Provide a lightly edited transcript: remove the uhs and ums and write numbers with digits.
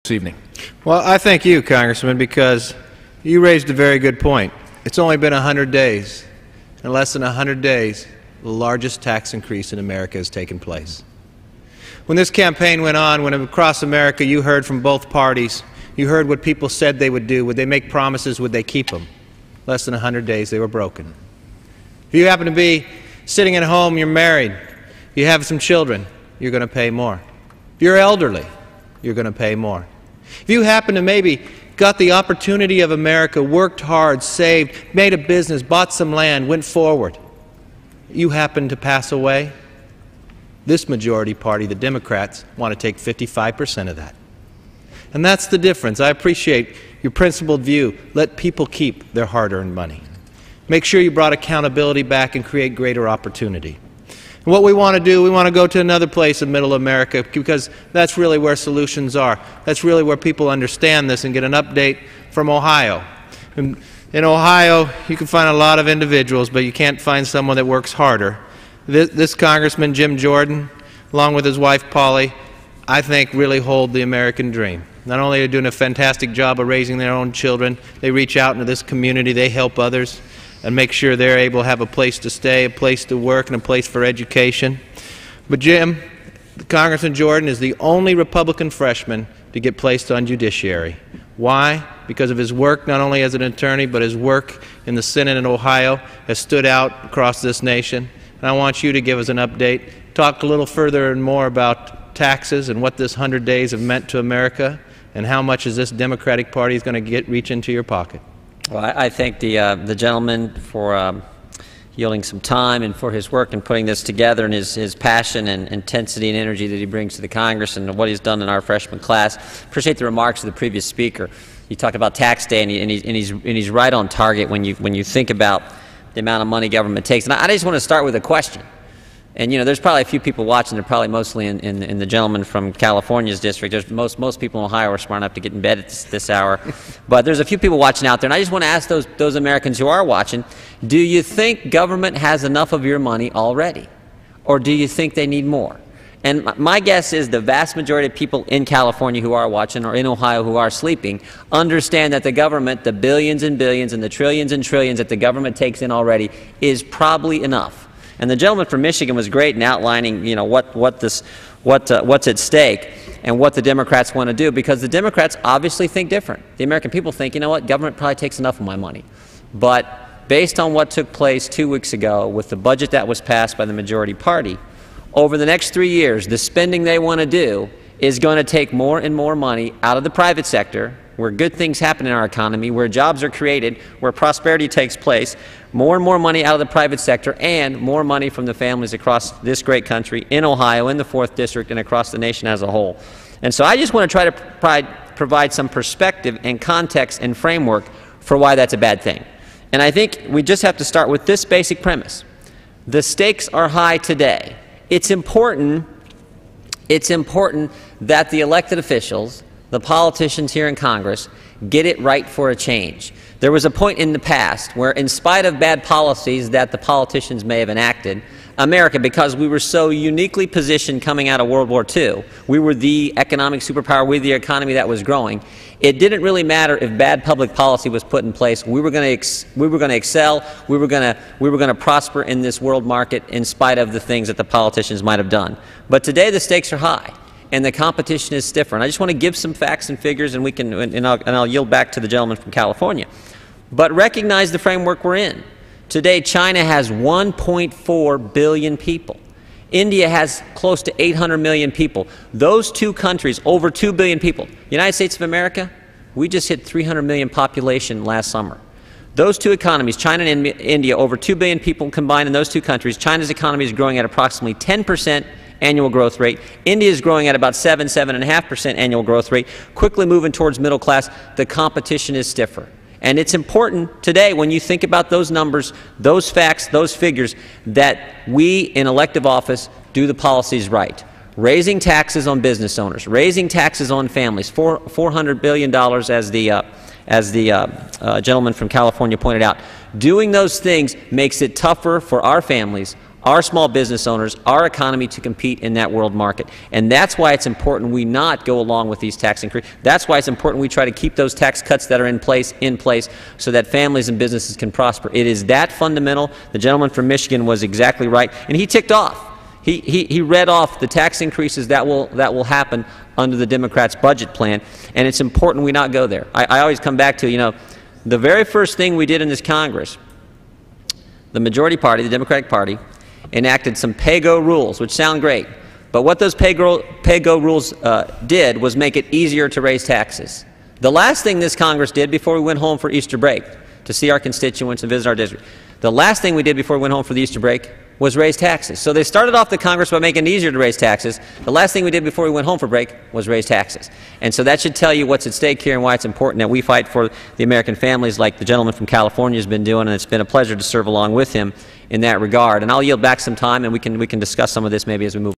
this evening. Well, I thank you, Congressman, because you raised a very good point. It's only been 100 days. In less than 100 days, the largest tax increase in America has taken place. When this campaign went on, when across America you heard from both parties, you heard what people said they would do. Would they make promises? Would they keep them? Less than 100 days, they were broken. If you happen to be sitting at home, you're married, you have some children, you're going to pay more. If you're elderly, you're going to pay more. If you happen to maybe got the opportunity of America, worked hard, saved, made a business, bought some land, went forward, you happen to pass away, this majority party, the Democrats, want to take 55% of that. And that's the difference. I appreciate your principled view. Let people keep their hard-earned money. Make sure you brought accountability back and create greater opportunity. And what we want to do, we want to go to another place in middle America, because that's really where solutions are. That's really where people understand this and get an update from Ohio. In Ohio, you can find a lot of individuals, but you can't find someone that works harder. This Congressman, Jim Jordan, along with his wife, Polly, I think really hold the American dream. Not only are they doing a fantastic job of raising their own children, they reach out into this community, they help others, and make sure they're able to have a place to stay, a place to work, and a place for education. But Jim, Congressman Jordan, is the only Republican freshman to get placed on judiciary. Why? Because of his work not only as an attorney, but his work in the Senate in Ohio has stood out across this nation. And I want you to give us an update, talk a little further and more about taxes and what this 100 days have meant to America, and how much is this Democratic Party is going to reach into your pocket. Well, I thank the gentleman for yielding some time and for his work in putting this together, and his passion and intensity and energy that he brings to the Congress and what he's done in our freshman class. Appreciate the remarks of the previous speaker. He talked about tax day, and he's right on target when you think about the amount of money government takes. And I just want to start with a question. And you know, there's probably a few people watching. They're probably mostly in the gentleman from California's district. There's most people in Ohio are smart enough to get in bed at this hour. But there's a few people watching out there, and I just want to ask those Americans who are watching: do you think government has enough of your money already, or do you think they need more? And my guess is the vast majority of people in California who are watching, or in Ohio who are sleeping, understand that the government, the billions and billions and the trillions and trillions that the government takes in already, is probably enough. And the gentleman from Michigan was great in outlining, you know, what's at stake and what the Democrats want to do, because the Democrats obviously think different. The American people think, you know what, government probably takes enough of my money. But based on what took place 2 weeks ago with the budget that was passed by the majority party, over the next 3 years, the spending they want to do is going to take more and more money out of the private sector, where good things happen in our economy, where jobs are created, where prosperity takes place, more and more money out of the private sector, and more money from the families across this great country, in Ohio, in the 4th District, and across the nation as a whole. And so I just want to try to provide some perspective and context and framework for why that's a bad thing. And I think we just have to start with this basic premise. The stakes are high today. It's important that the elected officials, the politicians here in Congress, get it right for a change. There was a point in the past where, in spite of bad policies that the politicians may have enacted, America, because we were so uniquely positioned coming out of World War II, we were the economic superpower, we were the economy that was growing. It didn't really matter if bad public policy was put in place. We were going to excel. We were going to prosper in this world market in spite of the things that the politicians might have done. But today the stakes are high, and the competition is stiffer. And I just want to give some facts and figures, and I'll yield back to the gentleman from California. But recognize the framework we're in. Today, China has 1.4 billion people. India has close to 800 million people. Those two countries, over 2 billion people. United States of America, we just hit 300 million population last summer. Those two economies, China and India, over 2 billion people combined in those two countries. China's economy is growing at approximately 10% annual growth rate. India is growing at about 7.5% annual growth rate, quickly moving towards middle class. The competition is stiffer. And it's important today, when you think about those numbers, those facts, those figures, that we in elective office do the policies right. Raising taxes on business owners, raising taxes on families, $400 billion as the gentleman from California pointed out. Doing those things makes it tougher for our families, our small business owners, our economy to compete in that world market. And that's why it's important we not go along with these tax increases. That's why it's important we try to keep those tax cuts that are in place so that families and businesses can prosper. It is that fundamental. The gentleman from Michigan was exactly right, and he ticked off. He read off the tax increases that will happen under the Democrats' budget plan, and it's important we not go there. I always come back to, you know, the very first thing we did in this Congress, the majority party, the Democratic Party, enacted some pay-go rules, which sound great, but what those pay-go rules did was make it easier to raise taxes. The last thing this Congress did before we went home for Easter break to see our constituents and visit our district, the last thing we did before we went home for the Easter break was raise taxes. So they started off the Congress by making it easier to raise taxes. The last thing we did before we went home for break was raise taxes. And so that should tell you what's at stake here and why it's important that we fight for the American families like the gentleman from California has been doing, and it's been a pleasure to serve along with him in that regard. And I'll yield back some time, and we can discuss some of this maybe as we move.